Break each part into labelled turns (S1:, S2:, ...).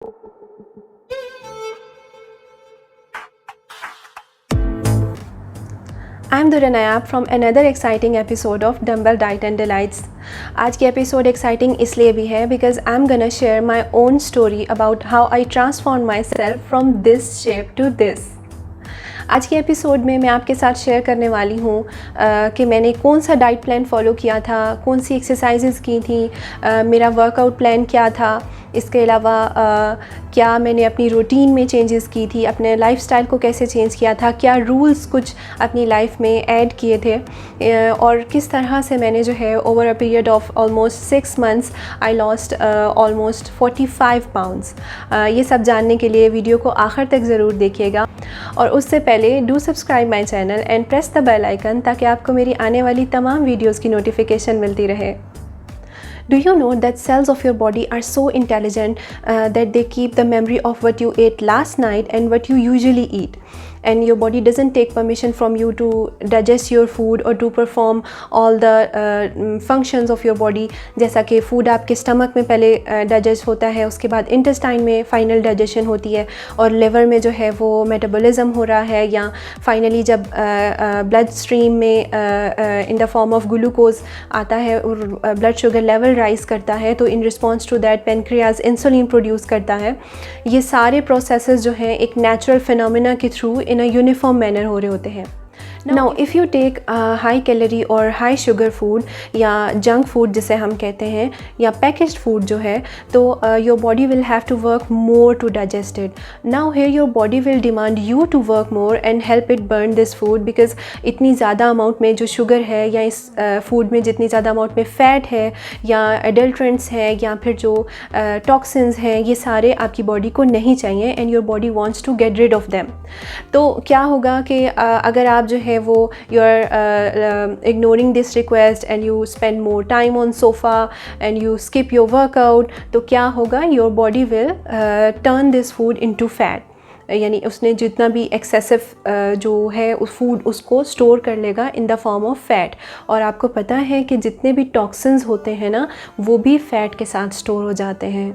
S1: I'm Dhura Nayab from another exciting episode of Dumbbell Diet and Delights. आज की episode exciting इसलिए भी है because I am gonna share my own story about how I transform myself from this shape to this. आज के episode में मैं आपके साथ शेयर करने वाली हूँ कि मैंने कौन सा डाइट प्लान फॉलो किया था, कौन सी एक्सरसाइजेज़ की थी, मेरा वर्कआउट प्लान क्या था, इसके अलावा क्या मैंने अपनी रूटीन में चेंजेस की थी, अपने लाइफस्टाइल को कैसे चेंज किया था, क्या रूल्स कुछ अपनी लाइफ में ऐड किए थे और किस तरह से मैंने जो है over a period of almost 6 months I lost almost 45 pounds। ये सब जानने के लिए वीडियो को आखिर तक ज़रूर देखिएगा और उससे पहले do subscribe my channel and press the bell icon ताकि आपको मेरी आने वाली तमाम वीडियोज़ की नोटिफिकेशन मिलती रहे। Do you know that cells of your body are so intelligent that they keep the memory of what you ate last night and what you usually eat? And your body doesn't take permission from you to digest your food or to perform all the functions of your body। जैसा कि food आपके stomach में पहले digest होता है, उसके बाद intestine में फाइनल डाइजेशन होती है और लिवर में जो है वो मेटाबॉलिज्म हो रहा है, या फाइनली जब ब्लड स्ट्रीम में in the form of glucose आता है और ब्लड शुगर लेवल राइज करता है, तो in response to that pancreas insulin produce करता है। ये सारे प्रोसेसेस जो हैं एक नेचुरल फिनोमेना के through in a uniform manner हो रहे होते हैं। Now if you take high calorie और high sugar food या junk food जिसे हम कहते हैं, या packaged food जो है, तो your body will have to work more to digest it। Now here your body will demand you to work more and help it burn this food because इतनी ज़्यादा अमाउंट में जो शुगर है या इस फूड में जितनी ज़्यादा अमाउंट में फ़ैट है या एडल्ट्रेंट्स है या फिर जो टॉक्सिन्स हैं, ये सारे आपकी बॉडी को नहीं चाहिए and your body wants to get rid of them. तो क्या होगा कि अगर आप जो है वो you are ignoring this request and you spend more time on sofa and you skip your workout, तो क्या होगा, your body will turn this food into fat, यानी उसने जितना भी एक्सेसिव जो है उस फूड उसको स्टोर कर लेगा in the form of fat. और आपको पता है कि जितने भी टॉक्सिन्स होते हैं ना, वो भी फैट के साथ स्टोर हो जाते हैं।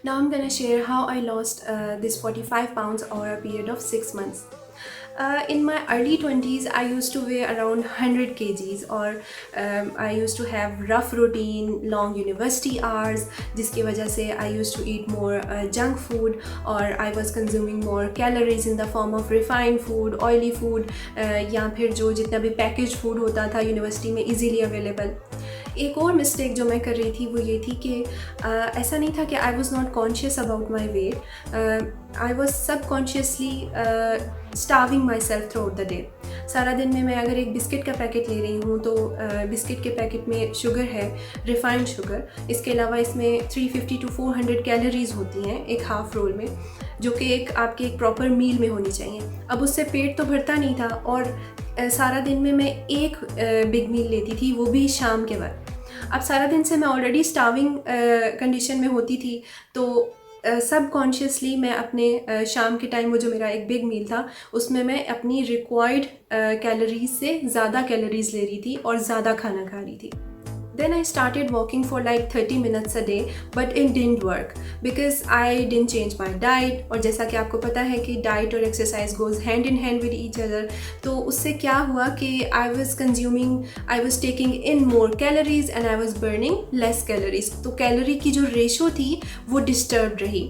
S1: Now I'm gonna share how I lost this 45 pounds over a period of 6 months. In my early 20s, I used to weigh around 100 kgs और I used to have rough routine, long university hours, जिसकी वजह से I used to eat more junk food और I was consuming more calories in the form of refined food, oily food या फिर जो जितना भी packaged food होता था यूनिवर्सिटी में easily available। एक और मिस्टेक जो मैं कर रही थी वो ये थी कि ऐसा नहीं था कि I was not conscious about my weight, I was subconsciously starving my self through out the day. सारा दिन में मैं अगर एक बिस्किट का पैकेट ले रही हूँ तो बिस्किट के पैकेट में शुगर है, रिफाइंड शुगर, इसके अलावा इसमें 350 to 400 कैलोरीज़ होती हैं एक हाफ़ रोल में, जो कि एक आपके एक प्रॉपर मील में होनी चाहिए। अब उससे पेट तो भरता नहीं था और सारा दिन में मैं एक बिग मील लेती थी, वो भी शाम के वक्त। अब सारा दिन से मैं ऑलरेडी स्टार्विंग कंडीशन में होती थी, तो सबकॉन्शियसली मैं अपने शाम के टाइम वो जो मेरा एक बिग मील था उसमें मैं अपनी रिक्वायर्ड कैलोरीज से ज़्यादा कैलोरीज ले रही थी और ज़्यादा खाना खा रही थी। Then I started walking for like 30 minutes a day, but it didn't work because I didn't change my diet। और जैसा कि आपको पता है कि डाइट और exercise goes hand in hand with each other, तो उससे क्या हुआ कि I was taking in more calories and I was burning less calories। तो कैलोरी की जो रेशो थी वो डिस्टर्ब रही।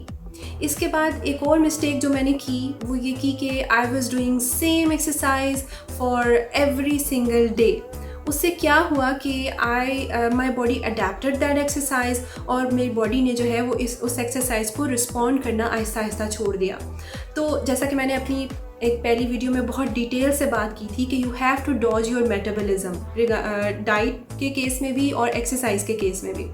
S1: इसके बाद एक और मिस्टेक जो मैंने की वो ये की कि I was doing same exercise for every single day। उससे क्या हुआ कि my body adapted that exercise और मेरी बॉडी ने जो है वो उस एक्सरसाइज को रिस्पॉन्ड करना आहिस्ता आहिस्ता छोड़ दिया। तो जैसा कि मैंने अपनी एक पहली वीडियो में बहुत डिटेल से बात की थी कि you have to dodge your metabolism diet के केस में भी और एक्सरसाइज के केस में भी।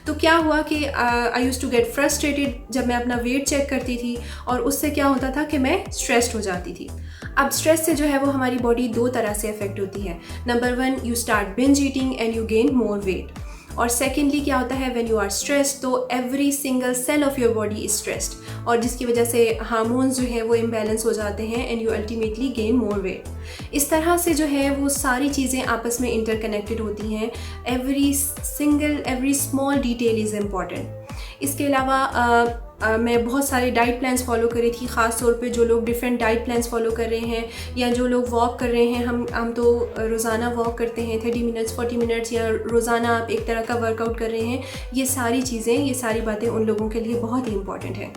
S1: तो क्या हुआ कि आई यूज़ टू गेट फ्रस्ट्रेटेड जब मैं अपना वेट चेक करती थी और उससे क्या होता था कि मैं स्ट्रेस्ड हो जाती थी। अब स्ट्रेस से जो है वो हमारी बॉडी दो तरह से अफेक्ट होती है। Number 1, you start binge eating and you gain more weight. और सेकेंडली क्या होता है, व्हेन यू आर स्ट्रेस्ड तो every single cell of your body is stressed, और जिसकी वजह से हार्मोन्स जो है वो इम्बैलेंस हो जाते हैं and you ultimately gain more wait. इस तरह से जो है वो सारी चीज़ें आपस में इंटरकनेक्टेड होती हैं। Every small detail is important. इसके अलावा मैं बहुत सारे डाइट प्लान्स फॉलो करी थी, ख़ास तौर पे जो लोग डिफरेंट डाइट प्लान्स फॉलो कर रहे हैं या जो लोग वॉक कर रहे हैं। हम तो रोज़ाना वॉक करते हैं 30 मिनट्स 40 मिनट्स, या रोज़ाना आप एक तरह का वर्कआउट कर रहे हैं। ये सारी चीज़ें, ये सारी बातें उन लोगों के लिए बहुत ही इंपॉर्टेंट है।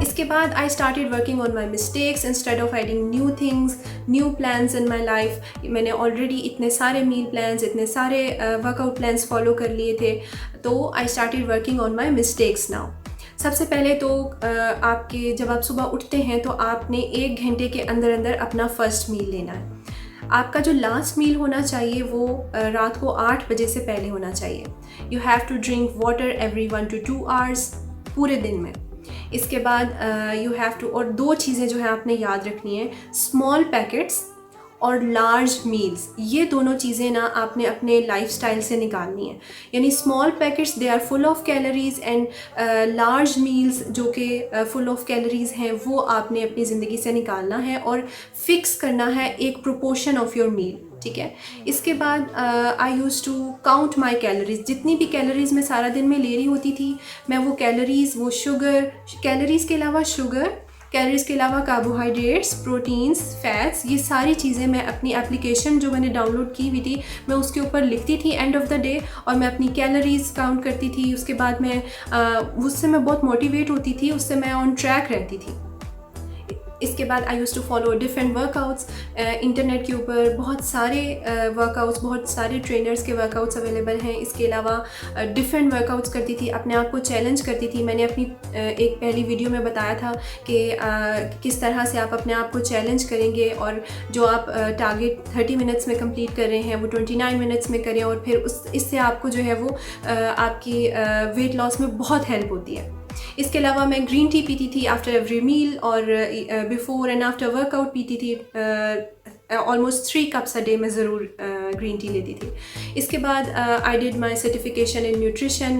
S1: इसके बाद I started working on my mistakes instead of adding new things, new plans in my life. मैंने ऑलरेडी इतने सारे मील प्लान्स, इतने सारे वर्कआउट प्लान्स फॉलो कर लिए थे, तो I started working on my mistakes now. सबसे पहले तो आपके जब आप सुबह उठते हैं तो आपने 1 घंटे के अंदर अंदर अपना फर्स्ट मील लेना है। आपका जो लास्ट मील होना चाहिए वो रात को 8 बजे से पहले होना चाहिए। You have to drink water every 1 to 2 hours पूरे दिन में। इसके बाद यू हैव टू, और 2 चीज़ें जो है आपने याद रखनी है, स्मॉल पैकेट्स और लार्ज मील्स। ये दोनों चीज़ें ना आपने अपने लाइफस्टाइल से निकालनी है। यानी small packets they are full of calories and large meals जो कि फुल ऑफ कैलोरीज हैं वो आपने अपनी ज़िंदगी से निकालना है और फिक्स करना है एक प्रोपोर्शन ऑफ योर मील। ठीक है। इसके बाद I use to count my calories. जितनी भी कैलोरीज मैं सारा दिन में ले रही होती थी, मैं वो कैलोरीज, वो शुगर, कैलोरीज के अलावा शुगर, कैलोरीज के अलावा कार्बोहाइड्रेट्स, प्रोटीन्स, फैट्स, ये सारी चीज़ें मैं अपनी एप्लीकेशन जो मैंने डाउनलोड की हुई थी मैं उसके ऊपर लिखती थी एंड ऑफ द डे, और मैं अपनी कैलोरीज काउंट करती थी। उसके बाद मैं उससे मैं बहुत मोटिवेट होती थी, उससे मैं ऑन ट्रैक रहती थी। इसके बाद I use to follow different workouts. Internet के ऊपर बहुत सारे वर्कआउट्स, बहुत सारे ट्रेनर्स के वर्कआउट्स अवेलेबल हैं। इसके अलावा डिफरेंट वर्कआउट्स करती थी, अपने आप को चैलेंज करती थी। मैंने अपनी एक पहली वीडियो में बताया था कि किस तरह से आप अपने आप को चैलेंज करेंगे और जो आप टारगेट 30 मिनट्स में कंप्लीट कर रहे हैं वो 29 मिनट्स में करें, और फिर इससे आपको जो है वो आपकी वेट लॉस में बहुत हेल्प होती है। इसके अलावा मैं ग्रीन टी पीती थी आफ्टर एवरी मील, और बिफोर एंड आफ्टर वर्कआउट पीती थी। ऑलमोस्ट 3 cups अ डे में ज़रूर ग्रीन टी लेती थी। इसके बाद I did my certification in nutrition,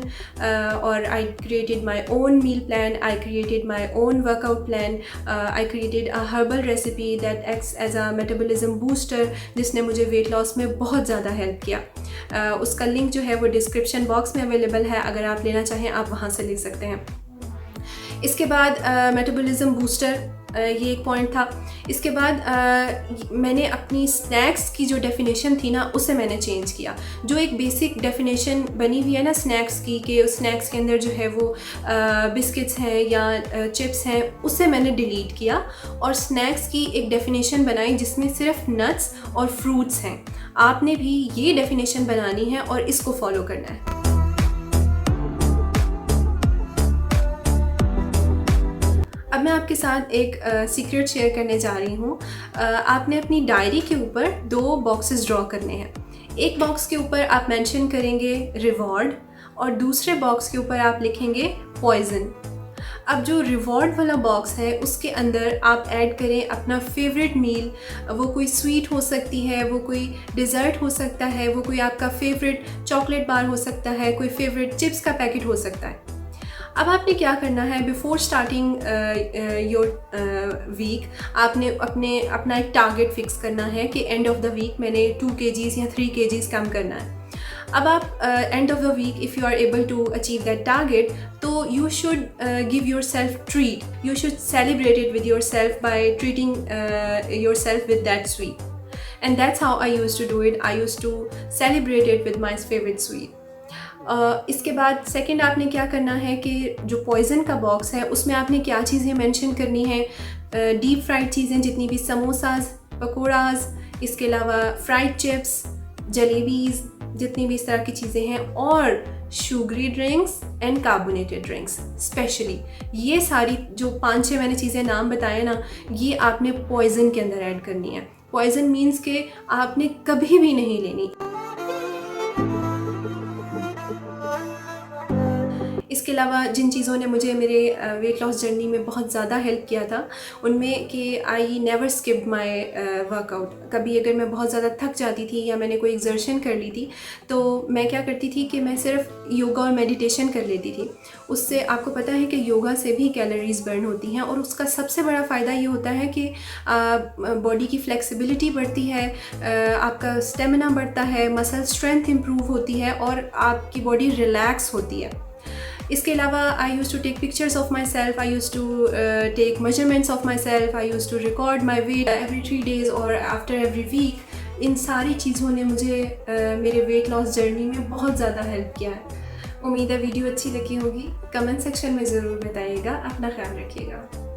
S1: और I created my own meal plan, I created my own workout plan, I created a herbal recipe that acts as a metabolism booster, जिसने मुझे weight loss में बहुत ज़्यादा help किया। उसका link जो है वो डिस्क्रिप्शन बॉक्स में अवेलेबल है, अगर आप लेना चाहें आप वहाँ से ले सकते हैं। इसके बाद मेटाबॉलिज्म बूस्टर, ये एक पॉइंट था। इसके बाद मैंने अपनी स्नैक्स की जो डेफिनेशन थी ना उसे मैंने चेंज किया। जो एक बेसिक डेफिनेशन बनी हुई है ना स्नैक्स की, कि स्नैक्स के अंदर जो है वो बिस्किट्स हैं या चिप्स हैं, उसे मैंने डिलीट किया और स्नैक्स की एक डेफिनेशन बनाई जिसमें सिर्फ नट्स और फ्रूट्स हैं। आपने भी ये डेफिनेशन बनानी है और इसको फॉलो करना है। अब मैं आपके साथ एक सीक्रेट शेयर करने जा रही हूँ। आपने अपनी डायरी के ऊपर 2 बॉक्सेस ड्रॉ करने हैं। एक बॉक्स के ऊपर आप मेंशन करेंगे रिवॉर्ड, और दूसरे बॉक्स के ऊपर आप लिखेंगे पॉइजन। अब जो रिवॉर्ड वाला बॉक्स है उसके अंदर आप ऐड करें अपना फेवरेट मील। वो कोई स्वीट हो सकती है, वो कोई डिज़र्ट हो सकता है, वो कोई आपका फेवरेट चॉकलेट बार हो सकता है, कोई फेवरेट चिप्स का पैकेट हो सकता है। अब आपने क्या करना है, बिफोर स्टार्टिंग योर वीक आपने अपना एक टारगेट फिक्स करना है कि एंड ऑफ द वीक मैंने 2 kgs या 3 kgs कम करना है। अब आप end of the week if you are able to achieve that target, तो you should give your self treat, you should celebrate it with your self by treating your self with that sweet, and that's how I use to do it. I use to celebrate it with my favourite sweet. इसके बाद second आपने क्या करना है कि जो poison का box है उसमें आपने क्या चीज़ें मेंशन करनी है। डीप फ्राइड चीज़ें जितनी भी, समोसाज, पकौड़ाज, इसके अलावा फ्राइड चिप्स, जलेबीज़, जितनी भी इस तरह की चीज़ें हैं, और sugary drinks and carbonated drinks specially. ये सारी जो 5-6 मैंने चीज़ें नाम बताए ना, ये आपने पॉइज़न के अंदर ऐड करनी है। पॉइज़न मीन्स के आपने कभी भी नहीं लेनी। इसके इसके अलावा जिन चीज़ों ने मुझे मेरे वेट लॉस जर्नी में बहुत ज़्यादा हेल्प किया था उनमें कि I never skip my workout. कभी अगर मैं बहुत ज़्यादा थक जाती थी या मैंने कोई एग्जर्शन कर ली थी तो मैं क्या करती थी कि मैं सिर्फ योगा और मेडिटेशन कर लेती थी। उससे आपको पता है कि योगा से भी कैलोरीज बर्न होती हैं और उसका सबसे बड़ा फ़ायदा ये होता है कि बॉडी की फ्लेक्सिबिलिटी बढ़ती है, आपका स्टेमिना बढ़ता है, मसल स्ट्रेंथ इम्प्रूव होती है और आपकी बॉडी रिलैक्स होती है। इसके अलावा I use to take pictures of my self, I use to take measurements of my self, I use to record my weight every 3 days और आफ्टर एवरी वीक। इन सारी चीज़ों ने मुझे मेरे वेट लॉस जर्नी में बहुत ज़्यादा हेल्प किया है। उम्मीद है वीडियो अच्छी लगी होगी। कमेंट सेक्शन में ज़रूर बताइएगा। अपना ख्याल रखिएगा।